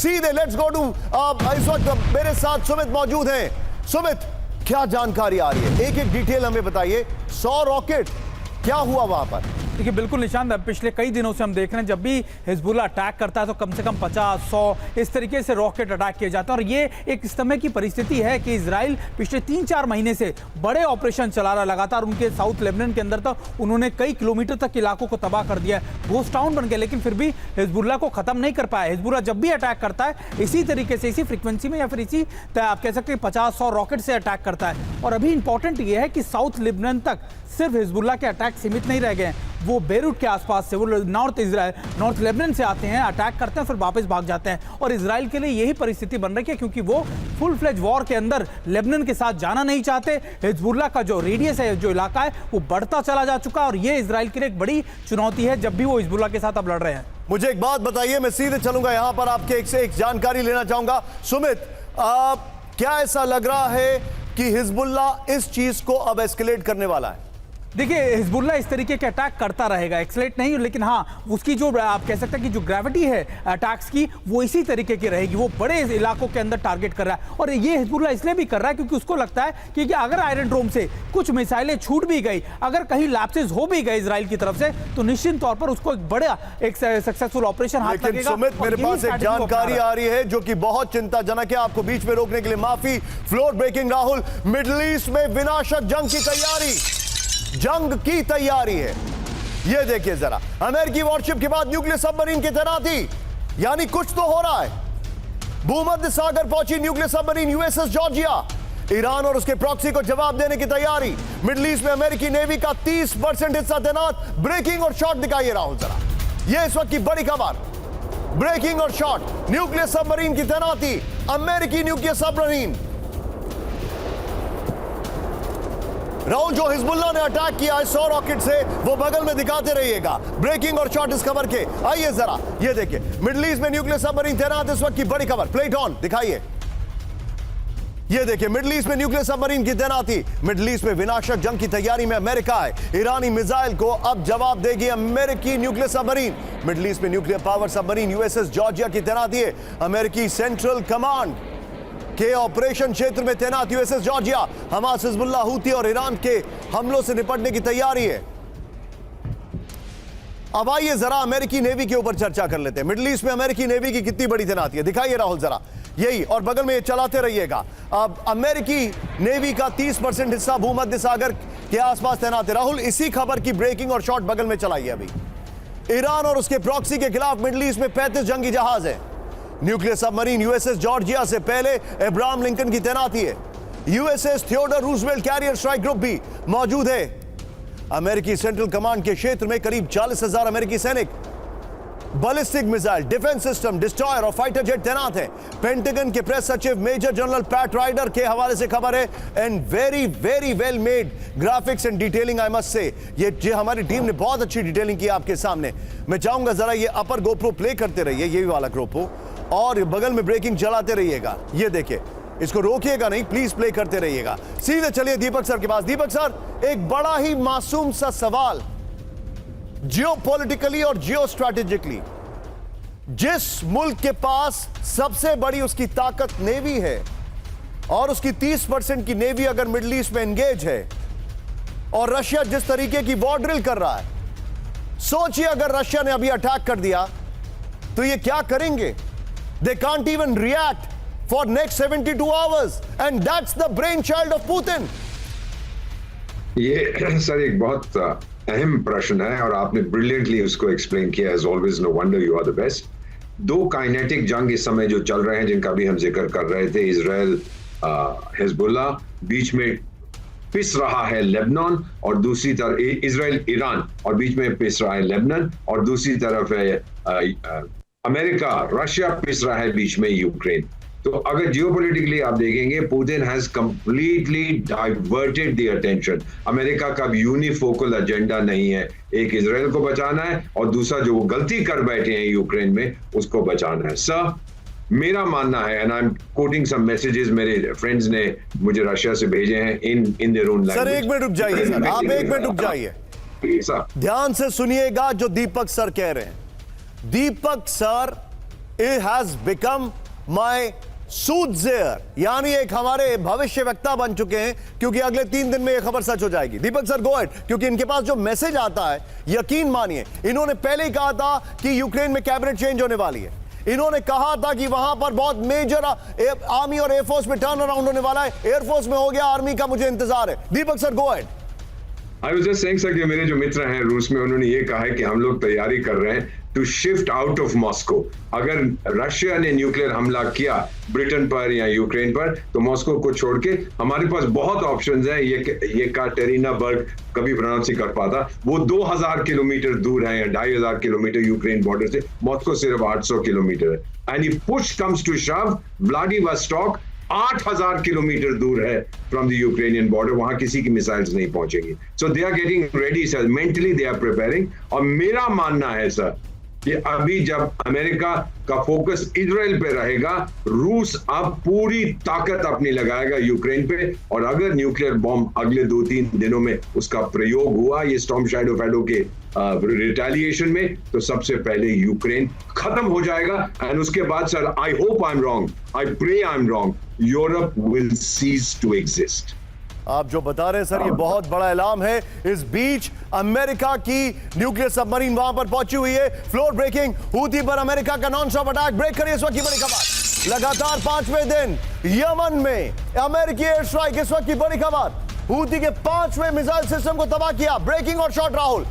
सीधे let's go to, इस वक्त मेरे साथ सुमित मौजूद हैं। सुमित, क्या जानकारी आ रही है, एक एक डिटेल हमें बताइए। 100 रॉकेट, क्या हुआ वहां पर? देखिए बिल्कुल निशांत, पिछले कई दिनों से हम देख रहे हैं जब भी हिजबुल्ला अटैक करता है तो कम से कम 50-100 इस तरीके से रॉकेट अटैक किए जाते हैं। और ये एक समय की परिस्थिति है कि इजराइल पिछले 3-4 महीने से बड़े ऑपरेशन चला रहा है लगातार। उनके साउथ लेबनान के अंदर तो उन्होंने कई किलोमीटर तक इलाकों को तबाह कर दिया है, घोस्ट टाउन बन गया, लेकिन फिर भी हिजबुल्ला को खत्म नहीं कर पाया। हिजबुल्ला जब भी अटैक करता है इसी तरीके से, इसी फ्रीक्वेंसी में या फिर इसी आप कह सकते हैं 50-100 रॉकेट से अटैक करता है। और अभी इंपॉर्टेंट ये है कि साउथ लेबनान तक सिर्फ हिजबुल्ला के अटैक सीमित नहीं रह गए हैं, वो बेरूट के आसपास से, वो नॉर्थ लेबनान से आते हैं, अटैक करते हैं, फिर वापस भाग जाते हैं। और इजराइल के लिए यही परिस्थिति बन रही है क्योंकि वो फुल फ्लेज वॉर के अंदर लेबनान के साथ जाना नहीं चाहते। हिजबुल्ला का जो रेडियस है, जो इलाका है, वो बढ़ता चला जा चुका है और ये इजराइल के लिए एक बड़ी चुनौती है जब भी वो हिजबुल्ला के साथ अब लड़ रहे हैं। मुझे एक बात बताइए, मैं सीधे चलूंगा यहां पर, आपके एक से एक जानकारी लेना चाहूंगा। सुमित, क्या ऐसा लग रहा है कि हिजबुल्ला इस चीज को अब एस्केलेट करने वाला है? देखिए हिजबुल्ला इस तरीके के अटैक करता रहेगा, एक्सलेट नहीं, लेकिन हाँ उसकी जो आप कह सकते हैं कि जो ग्रेविटी है अटैक्स की वो इसी तरीके की रहेगी। वो बड़े इलाकों के अंदर टारगेट कर रहा है और ये हिजबुल्ला इसलिए भी कर रहा है क्योंकि उसको लगता है कि अगर आयरन डोम से कुछ मिसाइलें छूट भी गई, अगर कहीं लैप्सेस हो भी गए इजराइल की तरफ से, तो निश्चित तौर पर उसको एक बड़ा एक सक्सेसफुल ऑपरेशन हाथ लगेगा। सुमित, मेरे पास एक जानकारी आ रही है जो कि बहुत चिंताजनक है, आपको बीच में रोकने के लिए माफी। Floor breaking Rahul, middle east में विनाशक जंग की तैयारी है। ये देखिए जरा, अमेरिकी वॉरशिप के बाद न्यूक्लियर सबमरीन की तैनाती, यानी कुछ तो हो रहा है। भूमध्य सागर पहुंची nuclear submarine USS Georgia, Iran और उसके प्रॉक्सी को जवाब देने की तैयारी। मिडिल ईस्ट में अमेरिकी नेवी का 30% हिस्सा तैनात। ब्रेकिंग और शॉट दिखाइए राहुल जरा, ये इस वक्त की बड़ी खबर। ब्रेकिंग और शॉट, न्यूक्लियर सबमरीन की तैनाती, अमेरिकी न्यूक्लियर सबमरीन। राहुल, जो हिजबुल्ला ने अटैक किया है 100 रॉकेट से, वो बगल में दिखाते रहिएगा। ब्रेकिंग और शॉट इस खबर के, आइए जरा, ये देखिए, मिडिल ईस्ट में न्यूक्लियर सबमरीन तैनात, इस वक्त की बड़ी खबर। प्लेट ऑन दिखाइए, ये देखिए, मिडिल ईस्ट में न्यूक्लियर सबमरीन की तैनाती। मिडिल ईस्ट में विनाशक जंग की तैयारी में अमेरिका है। ईरानी मिसाइल को अब जवाब देगी अमेरिकी न्यूक्लियर सबमरीन। मिडिल ईस्ट में nuclear power submarine USS Georgia की तैनाती है। अमेरिकी सेंट्रल कमांड के ऑपरेशन क्षेत्र में तैनात USS Georgia. Hamas, Hezbollah, Houthi और ईरान के हमलों से निपटने की तैयारी है। अब आइए जरा अमेरिकी नेवी के ऊपर चर्चा कर लेते हैं। मिडिल ईस्ट में अमेरिकी नेवी की कितनी बड़ी तैनाती है, दिखाइए राहुल जरा, यही, और बगल में ये चलाते रहिएगा। अब अमेरिकी नेवी का 30% हिस्सा भूमध्य सागर के आसपास तैनात है। राहुल, इसी खबर की ब्रेकिंग और शॉट बगल में चलाइए अभी। ईरान और उसके प्रॉक्सी के खिलाफ मिडिल ईस्ट में 35 जंगी जहाज है। न्यूक्लियर सबमरीन यूएसएस जॉर्जिया से पहले अब्राहम लिंकन की तैनाती है। USS Theodore Roosevelt carrier strike group भी मौजूद है। अमेरिकी सेंट्रल कमांड के क्षेत्र में करीब 40,000 अमेरिकी सैनिक, ballistic missile, defence system, destroyer और फाइटर जेट तैनात है। पेंटागन के प्रेस सचिव मेजर जनरल पैट राइडर के हवाले से खबर है, and very very well made graphics and detailing, I must say. ये हमारी टीम ने बहुत अच्छी डिटेलिंग की आपके सामने। मैं चाहूंगा जरा ये अपर गोप्रो प्ले करते रहिए, ये वाला गोप्रो, और बगल में ब्रेकिंग चलाते रहिएगा। ये देखिए, इसको रोकिएगा नहीं, प्लीज प्ले करते रहिएगा। सीधे चलिए दीपक सर के पास। दीपक सर, एक बड़ा ही मासूम सा सवाल, जियोपॉलिटिकली और जियो स्ट्रैटेजिकली, जिस मुल्क के पास सबसे बड़ी उसकी ताकत नेवी है और उसकी 30% की नेवी अगर मिडिल ईस्ट में एंगेज है, और रशिया जिस तरीके की वॉर ड्रिल कर रहा है, सोचिए अगर रशिया ने अभी अटैक कर दिया तो ये क्या करेंगे? They can't even react for next 72 hours, and that's the brainchild of Putin. ये सर एक बहुत अहम प्रश्न है और आपने ब्रिलियंटली उसको एक्सप्लेन किया। As always, no wonder you are the best. दो काइनेटिक जंग इस समय जो चल रहे हैं, जिनका भी हम जिक्र कर रहे थे, इजराइल हिजबुल्लाह, बीच में पिस रहा है लेबनान, और दूसरी तरफ इजराइल ईरान, और बीच में पिस रहा है लेबनान, और दूसरी तरफ है अमेरिका, रशिया पिस रहा है बीच में यूक्रेन। तो अगर जियोपॉलिटिकली आप देखेंगे, Putin has completely diverted the attention. America का यूनिफोकल एजेंडा नहीं है, एक इजराइल को बचाना है और दूसरा जो वो गलती कर बैठे हैं यूक्रेन में, उसको बचाना है। सर, मेरा मानना है, and I am quoting some messages मेरे फ्रेंड्स ने मुझे रशिया से भेजे हैं in their own language. Sir एक मिनट रुक जाइए, सर आप एक मिनट रुक जाइए, ध्यान से सुनिएगा जो दीपक सर कह रहे हैं। Deepak sir it has become my सूटजेयर, यानी एक हमारे भविष्यवक्ता बन चुके हैं, क्योंकि अगले 3 दिन में यह खबर सच हो जाएगी। दीपक सर, गो अहेड, क्योंकि इनके पास जो मैसेज आता है, यकीन मानिए, इन्होंने पहले ही कहा था कि यूक्रेन में कैबिनेट चेंज होने वाली है। इन्होंने कहा था कि वहां पर बहुत मेजर आर्मी और एयरफोर्स में टर्न अराउंड होने वाला है। एयरफोर्स में हो गया, आर्मी का मुझे इंतजार है। Deepak sir, go ahead. I was just saying sir कि मेरे जो मित्र हैं रूस में, उन्होंने ये कहा है कि हम लोग तैयारी कर रहे हैं to shift out of Moscow. अगर रशिया ने न्यूक्लियर हमला किया ब्रिटेन पर या यूक्रेन पर, तो मॉस्को को छोड़ के हमारे पास बहुत ऑप्शंस हैं। ये काटेरिना बर्ग कभी प्रोनाउंस नहीं कर पाता, वो 2000 किलोमीटर दूर है या 2500 किलोमीटर यूक्रेन बॉर्डर से। मॉस्को सिर्फ 800 किलोमीटर है। And if push comes to shove, Vladivostok 8000 kilometre दूर है फ्रॉम द यूक्रेनियन बॉर्डर, वहां किसी की मिसाइल्स नहीं पहुंचेगी। So they are getting ready sir, mentally they are preparing. और मेरा मानना है सर कि अभी जब अमेरिका का फोकस इजराइल पे रहेगा, रूस अब पूरी ताकत अपनी लगाएगा यूक्रेन पे। और अगर न्यूक्लियर बॉम्ब अगले 2-3 दिनों में उसका प्रयोग हुआ ये स्टॉर्म शैडो के रिटेलिएशन में, तो सबसे पहले यूक्रेन खत्म हो जाएगा। एंड उसके बाद sir, I hope I am wrong, I pray I am wrong, Europe will cease to exist. आप जो बता रहे हैं सर, ये बहुत बड़ा ऐलान है। इस बीच अमेरिका की न्यूक्लियर सबमरीन वहां पर पहुंची हुई है। फ्लोर ब्रेकिंग, हूथी पर अमेरिका का नॉन स्टॉप अटैक। ब्रेक करिए इस वक्त की बड़ी खबर। लगातार 5वें दिन यमन में अमेरिकी एयर स्ट्राइक। इस वक्त की बड़ी खबर, हूथी के 5वें मिसाइल सिस्टम को तबाह किया। ब्रेकिंग और शॉट राहुल,